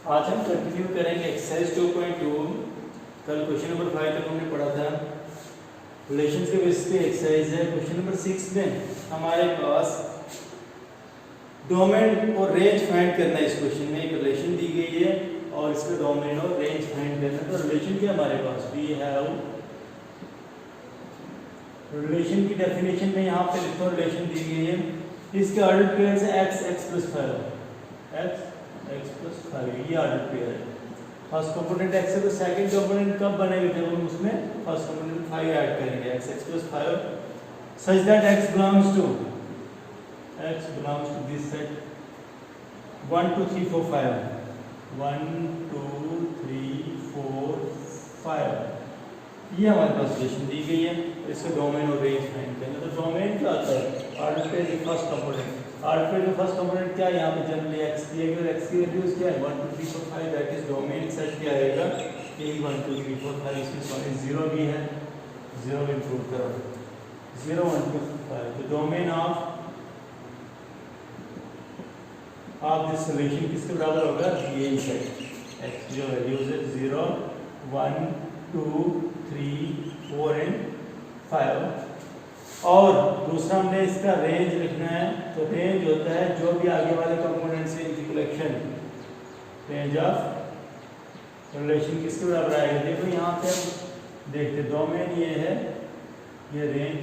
आज हम कंटिन्यू करेंगे एक्सरसाइज 2.2। कल क्वेश्चन नंबर 5 तक हमने पढ़ा था, रिलेशंस के बेसिस पे एक्सरसाइज है। क्वेश्चन नंबर 6 में हमारे पास डोमेन और रेंज फाइंड करना है। इस क्वेश्चन में एक रिलेशन दी गई है और इसका डोमेन और रेंज फाइंड करना है। तो रिलेशन क्या हमारे पास, वी हैव रिलेशन की डेफिनेशन में यहाँ पे लिखो, रिलेशन दी गई है, इसके ऑर्डर पेयर है x x + 5, x x + 5, ये ऑर्डर पेयर है। फर्स्ट कंपोनेंट x है तो सेकंड कंपोनेंट कब बनेगा, जब हम उसमें फर्स्ट कंपोनेंट 5 ऐड करेंगे, x x + 5 such that x belongs to this set 1 2 3 4 5 1 2 3 4 5। ये हमारे पास रिलेशन दी गई है। इसका डोमेन और रेंज फाइंड करना। तो डोमेन क्या आता है, ऑर्डर पेयर की फर्स्ट कंपोनेंट। ऑर्डर पेयर का फर्स्ट कंपोनेंट क्या है, यहाँ पे जनरली x दिया गया, x की वैल्यूज क्या है 1 2 3 4 5, दैट इज डोमेन सेट क्या आएगा, ये 1 2 3 4 5, इसमें सॉरी 0 भी है, 0 भी इंक्लूड करो, 0 1 2 5। तो डोमेन ऑफ दिस रिलेशन किसके बराबर होगा, ये सेट x जो वैल्यूज है 0 1 2 3 4 एंड 5। और दूसरा हमने इसका रेंज लिखना है। तो रेंज होता है जो भी आगे वाले कंपोनेंट्स हैं इनकी कलेक्शन, रेंज ऑफ रिलेशन किसके बराबर आएगा। देखो यहाँ पे हम देखते डोमेन ये है, ये रेंज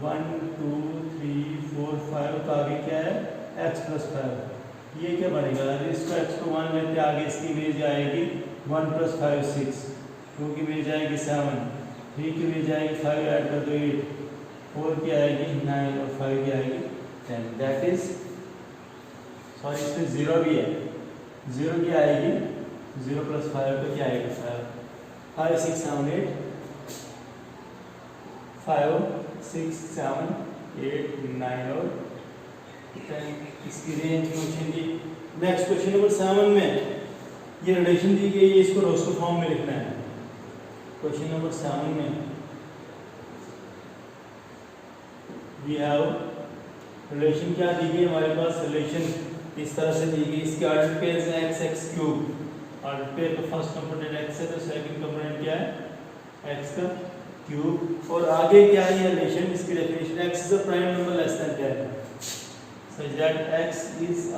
1 2 3 4 5 का आगे क्या है x + 5। ये क्या बनेगा, अगर इसको x को 1 लेते आगे इसकी इमेज आएगी 1 + 5 6, 2 की इमेज आएगी 7, 3 की इमेज आएगी 5 ऐड कर दो 8, 4 की आएगी 9 और 5 की आएगी 10। दैट इज सॉरी इसमें 0 भी है, 0 की आएगी 0 + 5 पे क्या आएगा 5 6 7 8 5 6 7 8 9 और 10। इसकी रेंज पूछेंगी। नेक्स्ट क्वेश्चन नंबर 7 में ये रिलेशन दी गई है, इसको रोस्टर फॉर्म में लिखना है। क्वेश्चन नंबर 7 में वी हैव रिलेशन क्या दी गई हमारे पास, रिलेशन इस तरह से दी गई, इसके ऑर्डर पेयर है x x³। ऑर्डर पेयर का फर्स्ट कंपोनेंट x है तो सेकंड कंपोनेंट क्या है x का क्यूब। और आगे क्या है ये रिलेशन, इसकी definition x is a prime number less than 10 such that x is a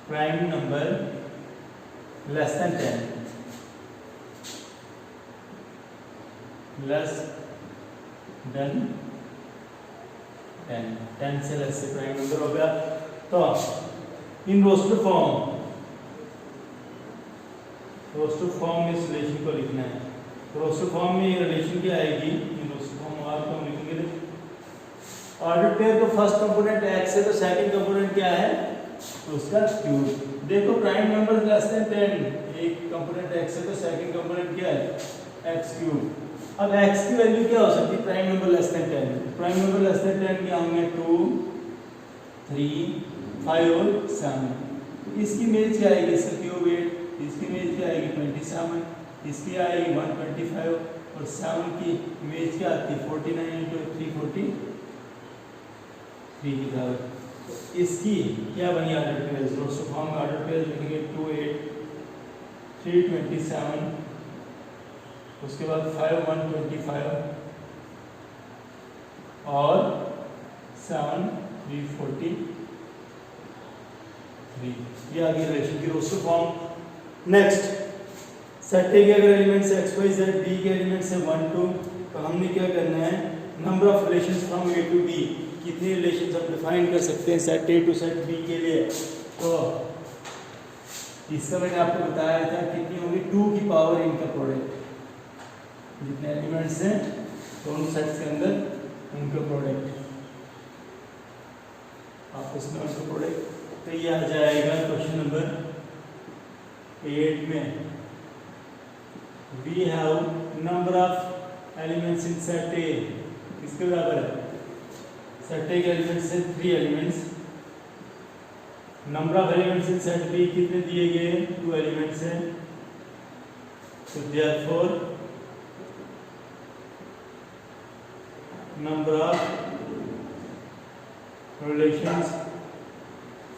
prime number less than 10, less than 10, 10 से लेस से प्राइम नंबर हो गया। तो इन रोस्टर फॉर्म में इस रिलेशन को लिखना है। रोस्टर फॉर्म में ये रिलेशन क्या आएगी, इन रोस्टर फॉर्म आपको हम लिखेंगे। ऑर्डर पेयर का फर्स्ट कंपोनेंट x है तो सेकंड कंपोनेंट क्या है उसका क्यूब। देखो प्राइम नंबर लेस देन 10, एक कंपोनेंट x है तो सेकंड कंपोनेंट क्या है x³। अब x की वैल्यू क्या हो सकती है, prime number less than 10। Prime number less than 10 क्या होंगे 2 3 5 और 7। इसकी इमेज क्या आएगी, इसका क्यूब 8, इसकी इमेज क्या आएगी 27, इसकी आएगी 125 और 7 की इमेज क्या आती है 49 × 343 की बराबर। इसकी क्या बनी ऑर्डर पेयर, रोस्टर फॉर्म में ऑर्डर पेयर लिखेंगे 2 8 3 27, उसके बाद 5 125 और 7 3 43। ये आ गई रिलेशन की roster form. Next set A के अगर elements x y z, b के एलिमेंट्स है 1 2, तो हमने क्या करना है, number of relations from a to b, कितने रिलेशंस हम डिफाइन कर सकते हैं set A to set B के लिए। तो इसका मैंने आपको बताया था कितनी होगी 2 की पावर इनका प्रोडक्ट, जितने एलिमेंट्स हैं दोनों सेट्स के अंदर उनका प्रोडक्ट आपस में उनका प्रोडक्ट। तो ये आ जाएगा क्वेश्चन नंबर 8 में, we have number of elements in set A, किसके बराबर है, सेट ए के एलिमेंट्स है 3 elements. Number of elements in set B कितने दिए गए 2 एलिमेंट्स हैं। तो therefore number of relations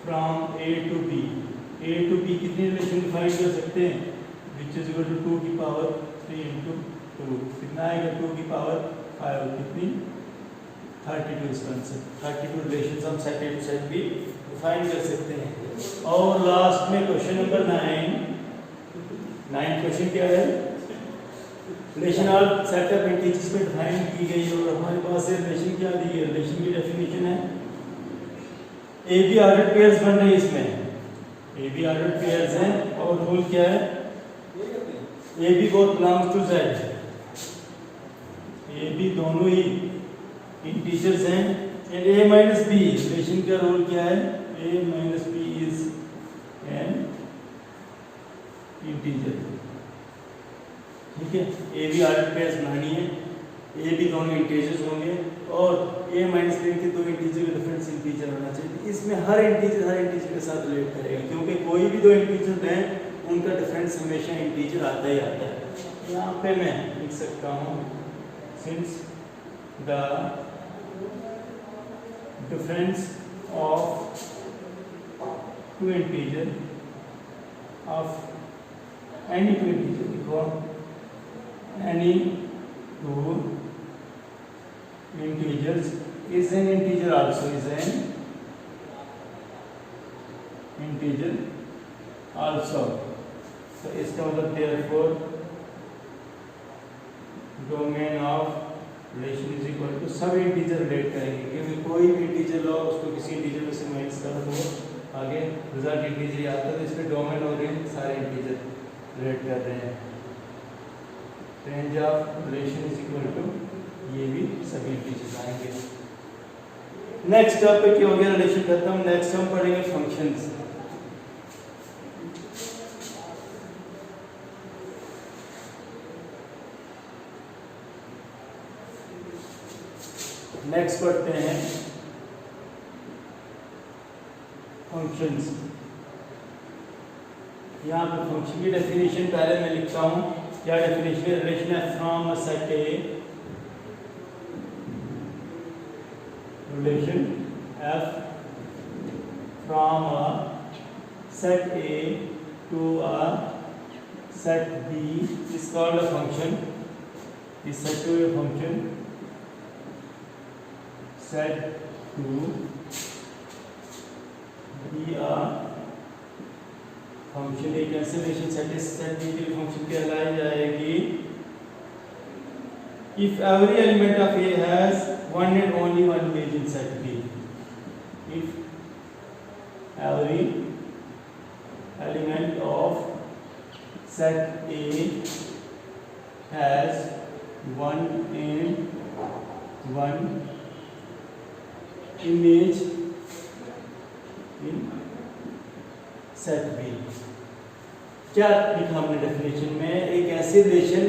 from A to B A to B कितनी रिलेशन डिफाइन कर सकते हैं, विच इज इक्वल टू 2 की पावर 3 इंटू 2, कितना आएगा 2 की पावर 5, कितनी 32 इसका आंसर। 32 रिलेशन हम set A to set B define कर सकते हैं। और लास्ट में क्वेश्चन नंबर 9 क्वेश्चन क्या है, relation of set of integers पे डिफाइन की गई और हमारे पास रिलेशन क्या दी है, रिलेशन की डेफिनेशन है ए बी ऑर्डर्ड पेयर्स बन रही है, इसमें ए बी ऑर्डर्ड पेयर्स हैं और रूल क्या है, A B both belongs to Z, A B दोनों ही इंटीजर्स हैं and A minus B, relation का रूल क्या है, A minus B is an integer, ठीक है। ए बी ऑर्डर्ड पेयर्स बनानी है, ए बी दोनों इंटीजर्स होंगे और ए माइनस बी के दो इंटीजर का डिफरेंस इंटीजर होना चाहिए। इसमें हर इंटीजर के साथ रिलेट करेगा, क्योंकि कोई भी दो इंटीजर हैं उनका डिफरेंस हमेशा इंटीजर आता ही आता है। यहाँ पे मैं लिख सकता हूँ since the difference of two integer of any two integer, लिखो any two integers is an integer also, is an integer also, so इसका मतलब therefore domain of relation is equal to सब इंटीजर रिलेट करेंगे, क्योंकि कोई भी integer लो उसको किसी इंटीजर में से माइनस कर दो आगे रिजल्ट इंटीजर ही आता है, तो इसमें डोमेन और रेंज सारे इंटीजर रिलेट कर रहे हैं। Range of relation is equal to ये भी सभी इंटीजर्स आएंगे। नेक्स्ट टॉपिक हो गया रिलेशन खत्म। नेक्स्ट हम पढ़ेंगे फंक्शंस। नेक्स्ट पढ़ते हैं फंक्शंस। यहाँ पे फंक्शन की डेफिनेशन पहले मैं लिखता हूँ, क्या डेफिनेशन है, रिलेशन है from a set A, relation F from a set A to a set B is called a function, is set to A function, set to B a function. एक ऐसे relation set B के function कहलाई जाएगी if every element of A has one and only one image in set B, if every element of set A has one and one image in set B। क्या लिखा हमने definition में, एक ऐसे relation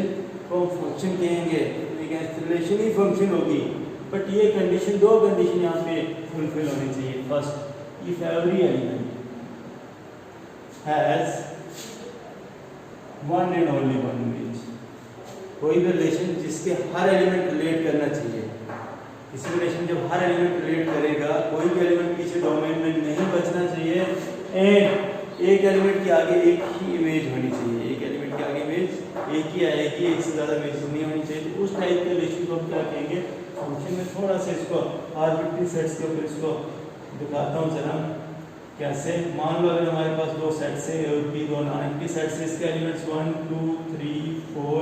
को function कहेंगे, एक ऐसी रिलेशन ही फंक्शन होगी, बट ये कंडीशन, दो कंडीशन यहाँ पे फुलफिल होनी चाहिए। First, if every element has one and only one image, कोई भी रिलेशन जिसके हर एलिमेंट रिलेट करना चाहिए। किसी रिलेशन जब हर एलिमेंट रिलेट करेगा, कोई भी एलिमेंट पीछे डोमेन में नहीं बचना चाहिए, एंड एक एलिमेंट के आगे एक ही इमेज होनी चाहिए, एक एलिमेंट के आगे इमेज एक ही आएगी, एक से ज़्यादा इमेज नहीं होनी चाहिए। तो उस टाइप के रिलेशन को हम क्या कहेंगे, फंक्शन में थोड़ा सा इसको आर्बिट्री सेट्स के ऊपर इसको दिखाता हूँ जरा कैसे। मान लो अगर हमारे पास दो सेट्स है और बी, दो नॉन एम्प्टी सेट्स है, इसके एलिमेंट्स 1 2 3 4,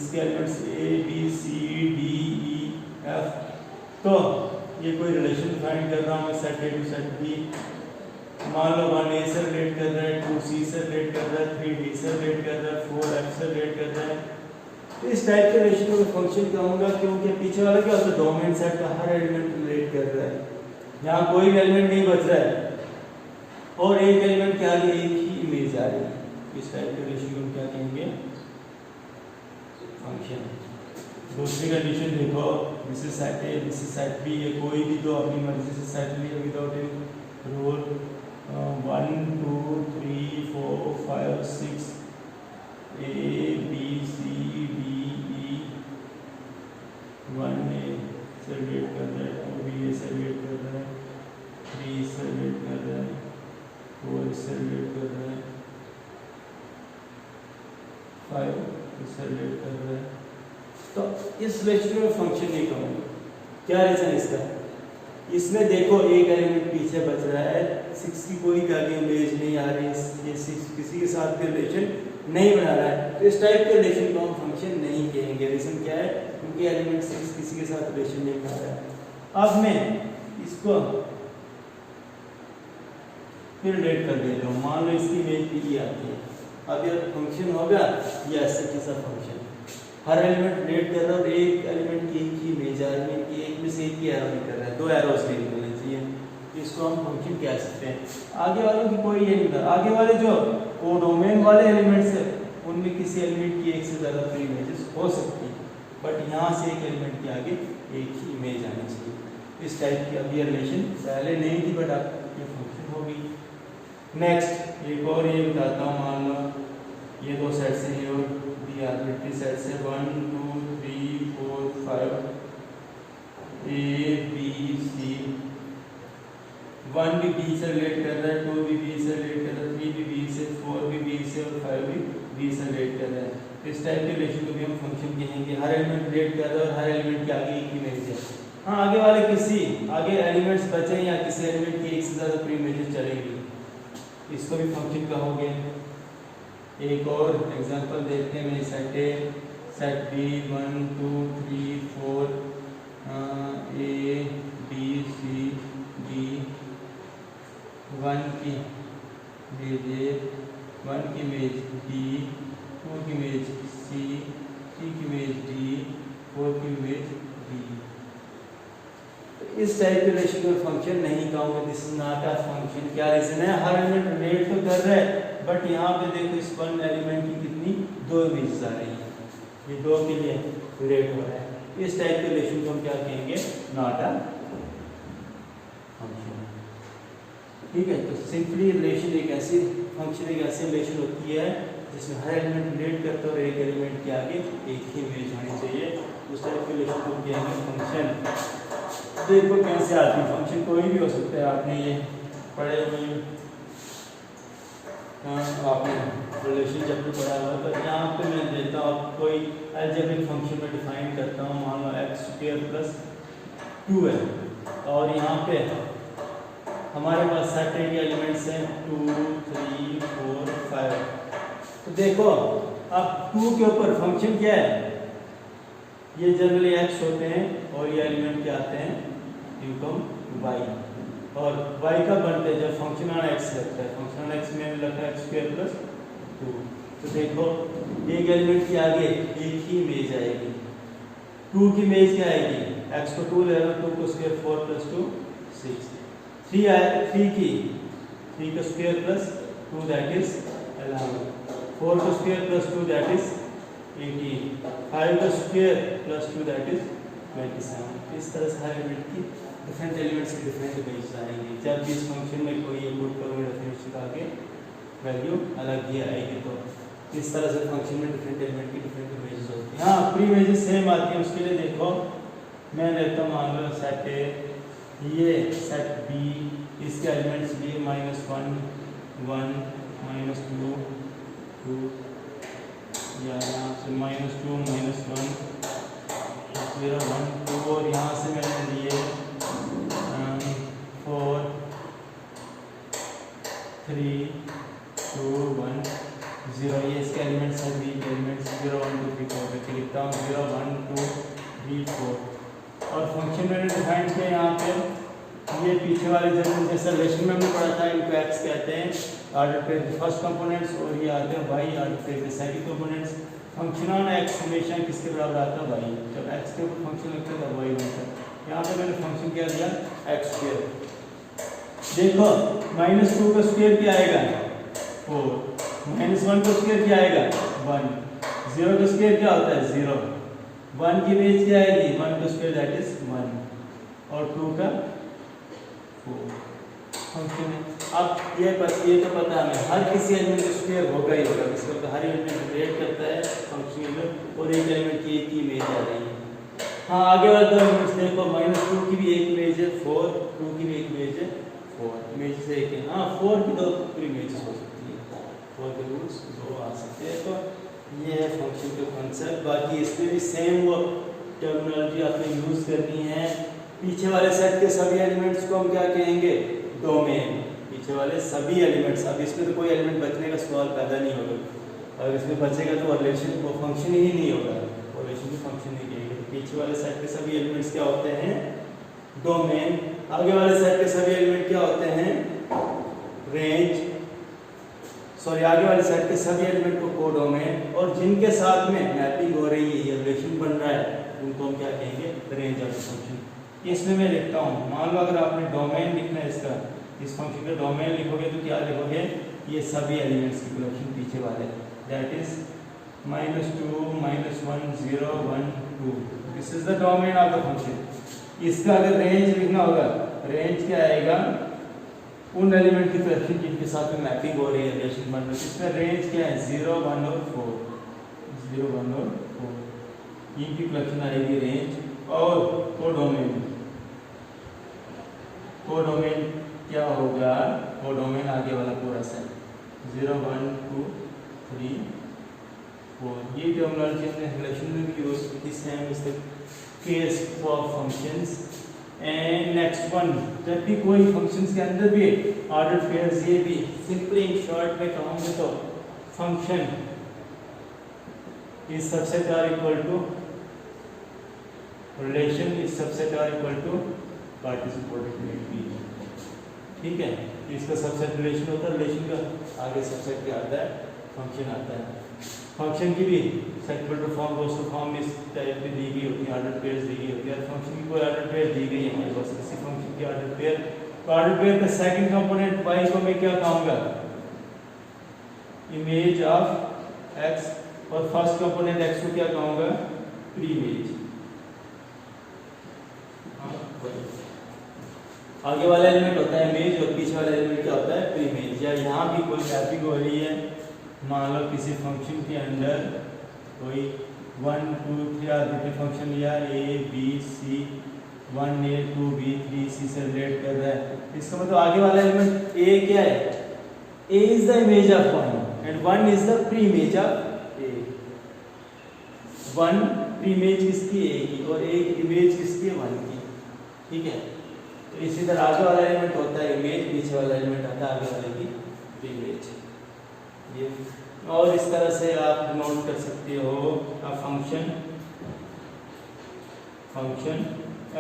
इसके elements A B C D E F. तो ये कोई रिलेशन डिफाइन कर रहा हूँ मैं, set A to set B. मान लो 1 ए से रिलेट कर रहा है, 2 सी से रिलेट कर रहा है, 3 डी से रिलेट कर रहा है, 4 एफ से रिलेट कर रहा है। तो इस टाइप के रिलेशन को मैं फंक्शन कहूँगा, क्योंकि पीछे वाला क्या होता है, डोमेन सेट का हर एलिमेंट रिलेट कर रहा है, यहाँ कोई भी एलिमेंट नहीं बच रहा है और एक एलिमेंट के आगे एक ही इमेज आ रही है। इस टाइप के रिलेशन को हम क्या कहेंगे, फंक्शन। दूसरी कंडीशन देखो, this is set A, this is set B, ये कोई भी दो अपनी मर्जी से सेट लिया without any rule, 1 2 3 4 5 6 A B C D E, 1 A से रिलेट कर रहा है, 2 बी ए से रिलेट कर रहा है, 3 से रिलेट कर रहा है, 4 से रिलेट कर रहा है, लेक्चर में फंक्शन नहीं कहूँगा। क्या रीजन इसका? इसमें देखो एक एलिमेंट पीछे बच रहा है, 6 की कोई आगे इमेज नहीं आ रही, ये 6 किसी के साथ रिलेशन नहीं बना रहा है, तो इस टाइप के रिलेशन को हम फंक्शन नहीं कहेंगे। रीजन क्या है? क्योंकि एलिमेंट 6 किसी के साथ रिलेशन नहीं बना रहा है। अब मैं इसको फिर रिलेट कर देता हूँ। मान लो इसकी इमेज पी आती है, अब ये फंक्शन होगा ये ऐसे कैसा फंक्शन, हर एलिमेंट रिलेट कर रहा है और एक एलिमेंट की एक ही इमेज आ रही है कि एक में से एक ही एरो निकल रहा है, 2 एरोस नहीं निकलने चाहिए, तो इसको हम फंक्शन कह सकते हैं। आगे वालों की कोई ये नहीं था, आगे वाले जो वो डोमेन वाले एलिमेंट्स है उनमें किसी एलिमेंट की एक से ज़्यादा फ्री इमेजेस हो सकती है, बट यहाँ से एक एलिमेंट के आगे एक ही इमेज आनी चाहिए। इस टाइप की अब ये रिलेशन पहले नहीं थी, बट अब ये फंक्शन होगी। नेक्स्ट एक और ये बताता हूँ। मान लो ये 2 सेट्स हैं, ये और भी आर्बिट्री सेट्स है, 1 2 3 4 5 A B C। 1 भी B से रिलेट कर रहा है, 2 भी B से रिलेट कर रहा है, 3 भी B से, 4 भी B से और 5 भी B से रिलेट कर रहा है। इस टाइप के रिलेशन को भी हम फंक्शन कहेंगे। हर एलिमेंट रिलेट कर रहा है और हर एलिमेंट के आगे एक इमेज है। हाँ, आगे वाले किसी आगे एलिमेंट्स बचे या किसी एलिमेंट की एक से ज़्यादा प्री इमेजेस चलेंगी, इसको भी फंक्शन कहोगे। एक और एग्जांपल देखते हैं। मेरी set A, set B 1 2 3 4 A B C D, 1 की इमेज ए, 1 की इमेज B, 2 की इमेज C, 3 की इमेज D, 4 की इमेज D। इस टाइप के रिलेशन को फंक्शन नहीं कहूँगा। This is not a function. क्या रीजन है? हर एलिमेंट रिलेट तो कर रहा है, बट यहाँ पे देखो इस 1 एलिमेंट की कितनी 2 इमेजेस आ रही हैं, ये 2 के लिए रिलेट हो रहा है। इस टाइप के रिलेशन को हम क्या कहेंगे? Not a function. ठीक है, तो सिंपली रिलेशन एक ऐसी फंक्शन एक ऐसी रिलेशन होती है जिसमें हर एलिमेंट रिलेट करता है और एक एलिमेंट के आगे एक ही इमेज होनी चाहिए। उस टाइप के रिलेशन को कहेंगे फंक्शन। देखो कैसे आती है फंक्शन, कोई भी हो सकता है। आपने ये पढ़े हुए आपने रिलेशन चैप्टर पढ़ा हुआ, तो यहाँ पे मैं देता हूँ आप कोई अलजेब्रिक फंक्शन में डिफाइन करता हूँ। मान लो x² + 2 है और यहाँ पे हमारे पास सेट के एलिमेंट्स हैं 2 3 4 5। तो देखो अब 2 के ऊपर फंक्शन क्या है? ये जनरली x होते हैं और ये एलिमेंट क्या आते हैं? Income y। और y का बनते हैं जब फंक्शन ऑन x लगता है। फंक्शन ऑन x में लगता है x² + 2। तो देखो एक एलिमेंट के आगे एक ही इमेज आएगी। 2 की इमेज क्या आएगी? x को 2 ले लो, 2 को स्क्वायर 4 + 2 6। 3 आएगा, 3 का स्क्वायर + 2 दैट इज 11। 4 का स्क्वायर + 2 दैट इज 18। 5 का स्क्वायर + 2 दैट इज 27। इस तरह से हर एलिमेंट की डिफरेंट एलिमेंट्स की डिफरेंट इमेजेस आएंगी। जब भी इस फंक्शन में कोई इनपुट करोगे डेफिनेशन का आगे वैल्यू अलग ही आएगी। तो इस तरह से फंक्शन में डिफरेंट एलिमेंट की डिफरेंट इमेजेस होती हैं। हाँ, प्री इमेजेस सेम आती हैं। उसके लिए देखो मैं लेता हूँ, मान लो सेट ए, ये सेट बी, इसके एलिमेंट्स भी -1 1 -2 2, या यहाँ से -2 -1 0 1 2, और यहाँ से मैंने लिए 4 3 2 1 0। ये इसके एलिमेंट्स हैं, बी के एलिमेंट्स 0 1 2 3 4 करके लिखता हूँ 0 1 2 3 4। और फंक्शन मैंने डिफाइन किया यहाँ पे। ये पीछे वाले जैसे रिलेशन में हमने पढ़ा था, इनको x कहते हैं ऑर्डर पे फर्स्ट कंपोनेंट्स, और ये आते हैं y ऑर्डर पे second components. Function on x हमेशा किसके बराबर आता है? y। जब x के ऊपर फंक्शन लगता है तब y बनता है। यहाँ पे मैंने फंक्शन क्या दिया? x²। देखो -2 का स्क्वायर क्या आएगा? 4। -1 का स्क्वायर क्या आएगा? 1। 0 का स्क्वायर क्या होता है? 0। 1 की इमेज क्या आएगी? 1 का स्क्वायर दैट इज 1, और 2 का 4 फंक्शन है। अब ये तो पता है हमें हर किसी एलिमेंट का स्क्वायर होगा ही होगा। इसका हर एलिमेंट रिलेट करता है फंक्शन में, और एक एलिमेंट की एक ही इमेज आ रही है। हाँ, आगे वाले दो एलिमेंट्स देखो, -2 की भी एक इमेज है 4, 2 की भी एक इमेज है 4। इमेज से एक है। हाँ, 4 की 2 पूरी इमेजेस हो सकती है, 4 के रूट्स 2 आ सकते हैं। तो ये है फंक्शन का कॉन्सेप्ट। बाकी इसमें भी सेम वो टर्मिनोलॉजी आपने यूज करनी है। पीछे वाले सेट के सभी एलिमेंट्स को हम क्या कहेंगे? डोमेन। पीछे वाले सभी एलिमेंट्स, अब इसमें तो कोई एलिमेंट बचने का सवाल पैदा नहीं होगा। अगर इसमें बचेगा तो रिलेशन को फंक्शन ही नहीं होगा, रिलेशन की फंक्शन नहीं करेंगे। पीछे वाले सेट के सभी एलिमेंट्स क्या होते हैं? डोमेन। आगे वाले सेट के सभी एलिमेंट क्या होते हैं? रेंज। सॉरी, आगे वाले सेट के सभी एलिमेंट को कोडोमेन, और जिनके साथ में मैपिंग हो रही है, ये रिलेशन बन रहा है, उनको हम क्या कहेंगे? Range of function. इसमें मैं लिखता हूँ, मान लो अगर आपने डोमेन लिखना है इसका, इस फंक्शन का डोमेन लिखोगे तो क्या लिखोगे? ये सभी एलिमेंट्स की कलेक्शन पीछे वाले, that is -2 -1 0 1 2, this is the domain of the function. इसका अगर रेंज लिखना होगा, रेंज क्या आएगा? उन एलिमेंट की कलेक्शन जिनके साथ में मैपिंग हो रही है, रिलेशन बन रही है। इसमें रेंज क्या है? 0 1 और 4, 0 1 और 4, इनकी कलेक्शन आएगी रेंज। और कोडोमेन, कोडोमेन क्या होगा? कोडोमेन आगे वाला पूरा सेट 0 1 2 3 4, ये टर्मिनोलॉजी हमने रिलेशन में भी यूज की थी, same is the case for functions. And next one, जब भी कोई फंक्शंस के अंदर भी ऑर्डर पेयर्स, ये भी सिंपली इन शॉर्ट में कहूँगे तो function is subset or equal to relation is subset or equal to participate P. ठीक है, इसका सबसेट रिलेशन होता है, रिलेशन का आगे सबसेट क्या आता है? फंक्शन आता है। फंक्शन की भी सेगमेंट फॉर्म रोस्टर फॉर्म इस टाइप में दी गई होती है, ऑर्डर पेयर्स दी गई होती है। फंक्शन की कोई ऑर्डर पेयर दी गई है हमारे पास, किसी फंक्शन की ऑर्डर पेयर, तो ऑर्डर पेयर का सेकंड कंपोनेंट y को मैं क्या कहूँगा? इमेज ऑफ x, और फर्स्ट कंपोनेंट x को क्या कहूँगा? प्रीइमेज। आगे वाला एलिमेंट होता है इमेज और पीछे वाला एलिमेंट क्या होता है? प्रीइमेज। या यहाँ भी कोई मैपिंग हो रही है, मान लो किसी फंक्शन के अंदर कोई 1 2 3 आर्बिट्ररी फंक्शन लिया, a b c, 1a 2b 3c से रिलेट कर रहा है, इसका मतलब आगे वाला एलिमेंट a क्या है? a is the image of 1 and 1 is the pre image of a। 1 pre image किसकी? a की, और a इमेज किसकी? 1 की। ठीक है, तो इसी तरह आगे वाला एलिमेंट होता है इमेज, पीछे वाला एलिमेंट आता है आगे वाले की प्री इमेज। ये और इस तरह से आप नोट कर सकते हो a function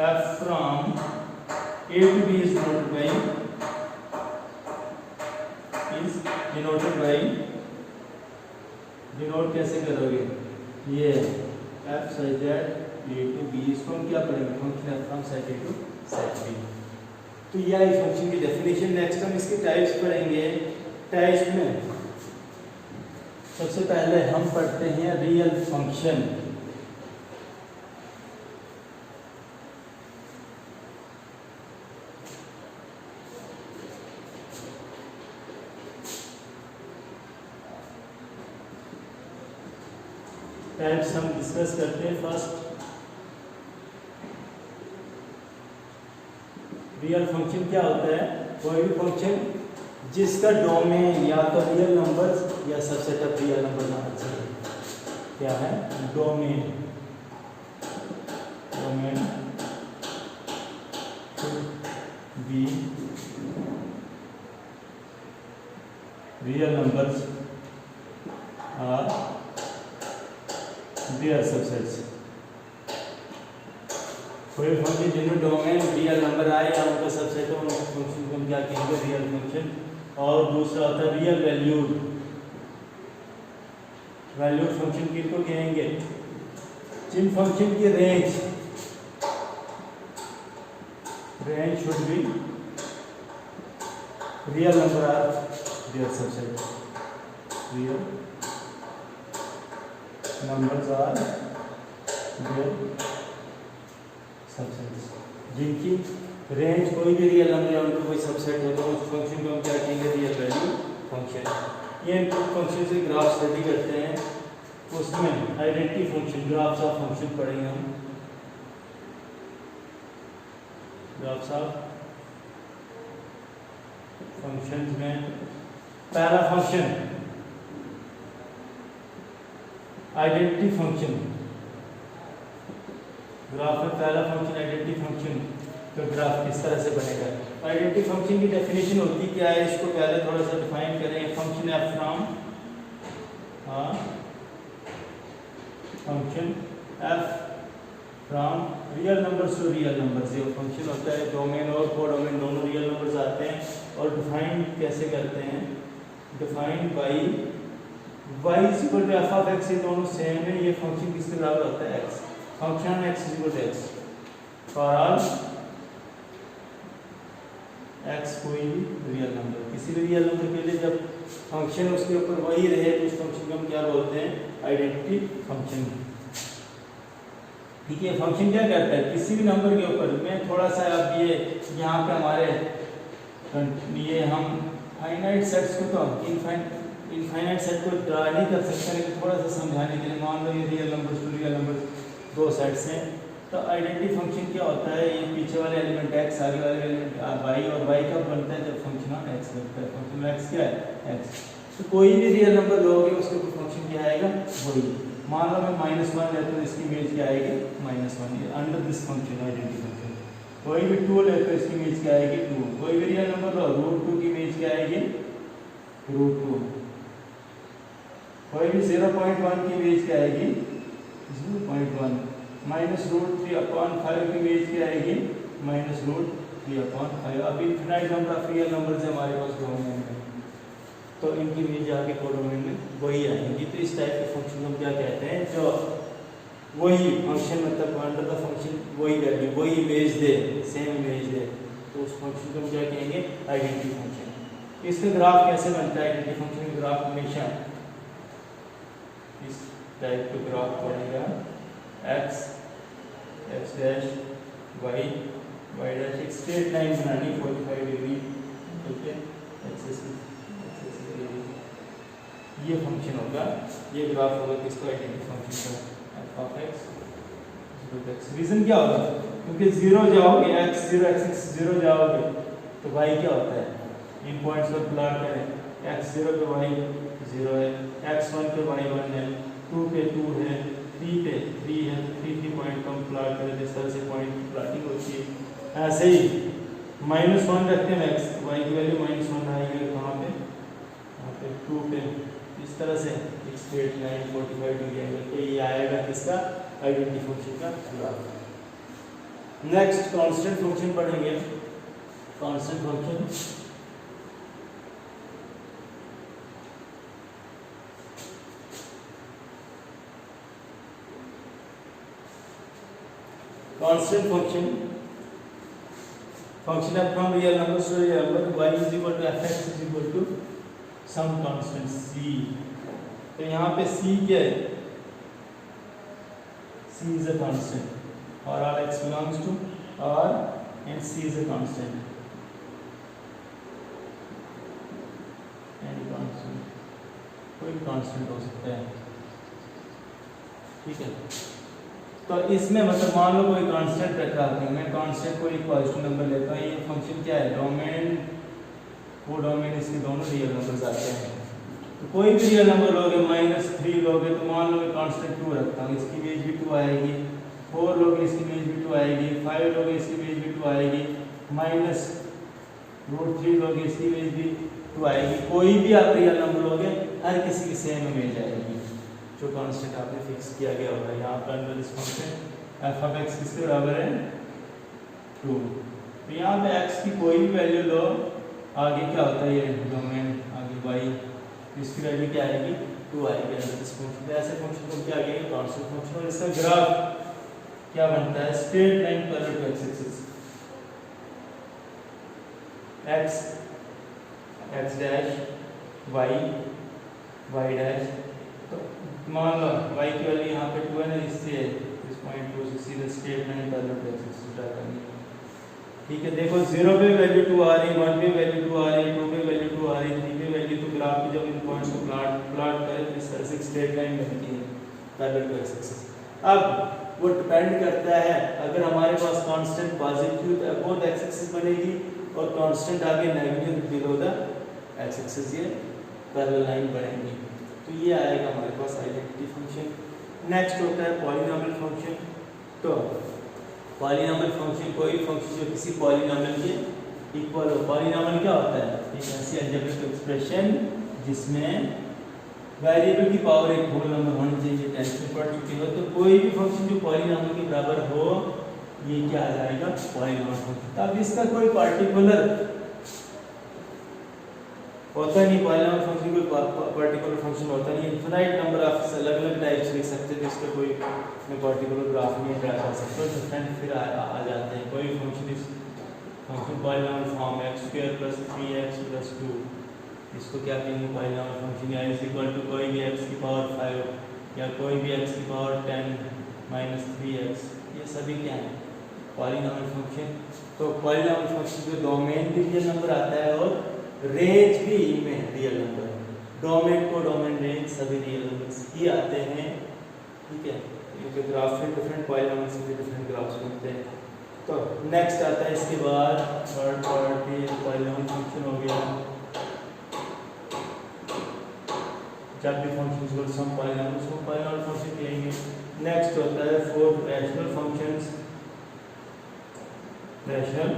f from a to b is denoted by denote कैसे करोगे? ये f such that a to b, इसको हम क्या पढ़ेंगे? Function f from set a to set b। तो यह इस फंक्शन की डेफिनेशन। नेक्स्ट हम इसके टाइप्स पढ़ेंगे। टाइप्स में सबसे पहले हम पढ़ते हैं रियल फंक्शन। टाइप्स हम डिस्कस करते हैं। फर्स्ट, रियल फंक्शन क्या होता है? कोई भी फंक्शन जिसका डोमेन या तो रियल नंबर्स या सबसेट ऑफ रियल नंबर होना चाहिए। क्या है? Domain. Domain be real numbers or their subsets. कोई फंक्शन जिनमें डोमेन रियल नंबर आए या उनका सबसेट हो, उन फंक्शन को हम क्या कहेंगे? Real function. और दूसरा होता है रियल वैल्यूड। वैल्यूड फंक्शन किनको कहेंगे? जिन फंक्शन की range should be real number or their subset. Real numbers or their subsets. जिनकी रेंज कोई भी रियल नंबर है, उनको कोई सबसेट हो, तो उस फंक्शन को हम क्या कहेंगे? Real value function. ये फंक्शन से ग्राफ स्टडी करते हैं, उसमें identity function, graphs of function पढ़ेंगे हम। ग्राफ्स ऑफ फंक्शंस में पहला फंक्शन आइडेंटिटी फंक्शन। ग्राफ में पहला फंक्शन आइडेंटिटी फंक्शन का ग्राफ किस तरह से बनेगा। आइडेंटिटी फंक्शन की डेफिनेशन होती क्या है, इसको पहले थोड़ा सा डिफाइन करें। Function F from function F from real numbers to real numbers, ये फंक्शन होता है। डोमेन और कोडोमेन दोनों रियल नंबर्स आते हैं। और डिफाइन कैसे करते हैं, define by y is equal to F of x, ये दोनों सेम है। ये फंक्शन किसके बराबर होता है, x। Function x is equal to x for all x कोई भी रियल नंबर, किसी भी रियल नंबर के लिए जब फंक्शन उसके ऊपर वही रहे तो उस फंक्शन को हम क्या बोलते हैं, आइडेंटिटी फंक्शन। ठीक है, फंक्शन क्या करता है, किसी भी नंबर के ऊपर मैं थोड़ा सा अब ये यहाँ पे हमारे ये हम फाइनाइट सेट्स को तो इनफाइनाइट सेट को ड्रा नहीं कर सकते, लेकिन थोड़ा सा समझाने के लिए मान लो ये real numbers to real numbers दो सेट्स हैं। तो आइडेंटिटी फंक्शन क्या होता है, ये पीछे वाले एलिमेंट x, आगे वाले एलिमेंट y, और y कब बनता है, जब फंक्शन ऑफ x बनता है। फंक्शन ऑफ x क्या है, x। तो कोई भी रियल नंबर लोगे उसके ऊपर फंक्शन क्या आएगा, वही। मान लो मैं -1 लेता हूँ, इसकी इमेज क्या आएगी, -1 under this function identity function. कोई भी 2 लेते हो, इसकी इमेज क्या आएगी, 2। कोई भी रियल नंबर लो, √2 की इमेज क्या आएगी, √2। कोई भी 0.1 की इमेज क्या आएगी, 0.1। -√3/5 की इमेज क्या आएगी, -√3/5। अब infinite number of real numbers है हमारे पास डोमेन में, तो इनकी इमेज आगे कोडोमेन में वही आएंगी। तो इस टाइप के फंक्शन को हम क्या कहते हैं, जो वही फंक्शन मतलब अंडर द फंक्शन वही वैल्यू वही इमेज दे, सेम इमेज दे, तो उस फंक्शन को हम क्या कहेंगे, आइडेंटिटी फंक्शन। इसका ग्राफ कैसे बनता है, आइडेंटिटी फंक्शन का ग्राफ हमेशा इस टाइप का ग्राफ बनेगा, x डैश y डैश, एक स्ट्रेट लाइन बनानी 45 डिग्री, ठीक है, ये फंक्शन होगा, ये ग्राफ होगा किसका, आइडेंटिटी फंक्शन का f ऑफ x। रीजन क्या होगा, क्योंकि 0 जाओगे x 0 x 0 जाओगे तो y क्या होता है, इन पॉइंट्स पर प्लॉट करें, x 0 पे y 0 है, x 1 पे y 1 है, 2 पे 2 है, 3 पे 3 है, 3 पॉइंट को हम प्लॉट करें, जिस तरह से पॉइंट प्लॉटिंग होती है। ऐसे ही -1 रखते हैं x, y की वैल्यू -1 आएगी कहाँ पे, यहाँ पे 2 पे, इस तरह से एक स्ट्रेट लाइन 45 डिग्री एंगल पे ये आएगा किसका, आइडेंटिटी फंक्शन का ग्राफ। नेक्स्ट कांस्टेंट फंक्शन पढ़ेंगे। Constant function constant function of from real numbers to real number, y is equal to fx is equal to some constant c। तो यहाँ पे c क्या है, c is a constant और all x belongs to R and c is a constant and constant, कोई constant हो सकता है, ठीक है। तो इसमें मतलब मान लो कोई कांस्टेंट रखा है, मैं कांस्टेंट को एक पॉजिटिव नंबर लेता हूँ, ये फंक्शन क्या है, डोमेन, वो डोमेन इसके दोनों रियल नंबर्स आते हैं। तो कोई भी रियल नंबर लोगे, -3 लोगे तो मान लो मैं कांस्टेंट 2 रखता हूँ, इसकी इमेज भी 2 आएगी, 4 लोगे इसकी इमेज भी 2 आएगी, 5 लोगे इसकी इमेज भी 2 आएगी, -√3 लोगे इसकी इमेज भी 2 आएगी। कोई भी आप रियल नंबर लोगे हर किसी की सेम इमेज आएगी, जो कांस्टेंट आपने फिक्स किया गया होगा। यहाँ पर under this function f of x किसके बराबर है, 2। तो यहाँ पे x की कोई भी वैल्यू लो, आगे क्या होता है, ये डोमेन, आगे y, इसकी वैल्यू क्या आएगी, 2 आएगी अंडर दिस फंक्शन। ऐसे फंक्शन को क्या आएगा, कांस्टेंट फंक्शन। और इसका ग्राफ क्या बनता है, straight line parallel to x axis, x dash y dash. तो मान लो y की वैल्यू यहाँ पे 2 है ना, इससे इस पॉइंट 2 से सीधा straight line parallel to x axis draw करनी है, ठीक है। देखो 0 पे वैल्यू 2 आ रही है, 1 पे वैल्यू 2 आ रही है, 2 पे वैल्यू 2 आ रही है, 3 पे वैल्यू, तो ग्राफ की जब इन पॉइंट्स को प्लॉट करें तो इस तरह से स्ट्रेट लाइन बनती है पैरेलल टू x एक्सिस। अब वो डिपेंड करता है, अगर हमारे पास कांस्टेंट पॉजिटिव तो अबोव x एक्सिस बनेगी, और कांस्टेंट आगे negative below the x axis, ये पैरेलल लाइन बनेगी। तो ये आएगा हमारे पास आइडेंटिटी फंक्शन। नेक्स्ट होता है पॉलिनॉमियल फंक्शन। तो पॉलिनॉमियल फंक्शन कोई फंक्शन जो किसी पॉलिनॉमियल के इक्वल हो। पॉलिनॉमियल क्या होता है? एक ऐसी अलजेब्रिक एक्सप्रेशन जिसमें वेरिएबल की पावर एक होल नंबर होनी चाहिए। टेंथ में पढ़ चुके हो। तो कोई भी फंक्शन जो पॉलिनॉमियल के बराबर हो ये क्या आ जाएगा? Polynomial function. अब इसका कोई पार्टिकुलर होता नहीं, पॉलिनॉमियल फंक्शन कोई पार्टिकुलर फंक्शन होता नहीं। इनफिनाइट नंबर ऑफ अलग अलग टाइप्स लिख सकते हैं, तो इसका कोई पार्टिकुलर ग्राफ नहीं ड्रा कर सकते। तो फ्रेंड फिर आ जाते हैं कोई फंक्शन इस function polynomial form x² + 3x + 2, इसको क्या कहेंगे? Polynomial function. या इज इक्वल टू कोई भी x की पावर 5 या कोई भी x की पावर 10 - 3x, ये सभी क्या है? Polynomial function. तो पॉलिनॉमियल फंक्शन में डोमेन भी रियल नंबर आता है और रेंज भी में रियल नंबर। डोमेन को डोमेन रेंज सभी रियल नंबर्स ही आते हैं। ठीक है, इनके ग्राफ में डिफरेंट पॉलिनॉमियल से डिफरेंट ग्राफ्स बनते हैं। तो नेक्स्ट आता है इसके बाद थर्ड पार्टी पॉलिनॉमियल फंक्शन हो गया। जब भी फंक्शंस को सम पॉलिनॉमियल्स को पॉलिनॉमियल फंक्शन कहेंगे। नेक्स्ट होता है fourth rational functions. Rational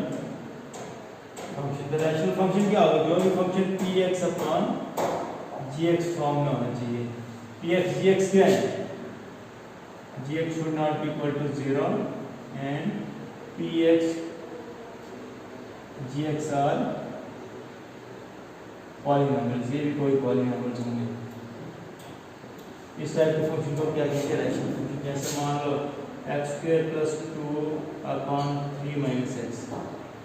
function, तो रैशनल फंक्शन क्या होगा? जो भी फंक्शन px/gx फॉर्म में होना चाहिए। px gx क्या है? gx should not be equal to 0 and px gx are polynomials. ये भी कोई पॉलिनॉमियल्स होंगे। इस टाइप के फंक्शन को क्या कहते हैं? Rational function. जैसे मान लो x² + 2/3 - x,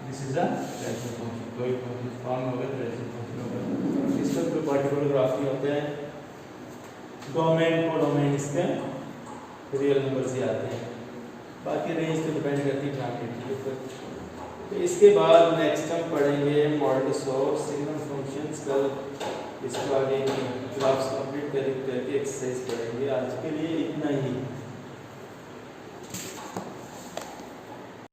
this is a rational function. कोई फंक्शन फॉर्म होगा तो रैशनल फंक्शन होगा। इसका कोई पार्टिकुलर ग्राफ नहीं होता है। डोमेन को डोमेन इसके रियल नंबर से आते हैं, बाकी रेंज तो डिपेंड करती है ट्रांजिटिव के ऊपर। तो इसके बाद नेक्स्ट हम पढ़ेंगे मॉडल्स ऑफ सिग्नल फंक्शंस। कल इसको आगे ग्राफ्स कंप्लीट करके एक्सरसाइज पढ़ेंगे। आज के लिए इतना ही।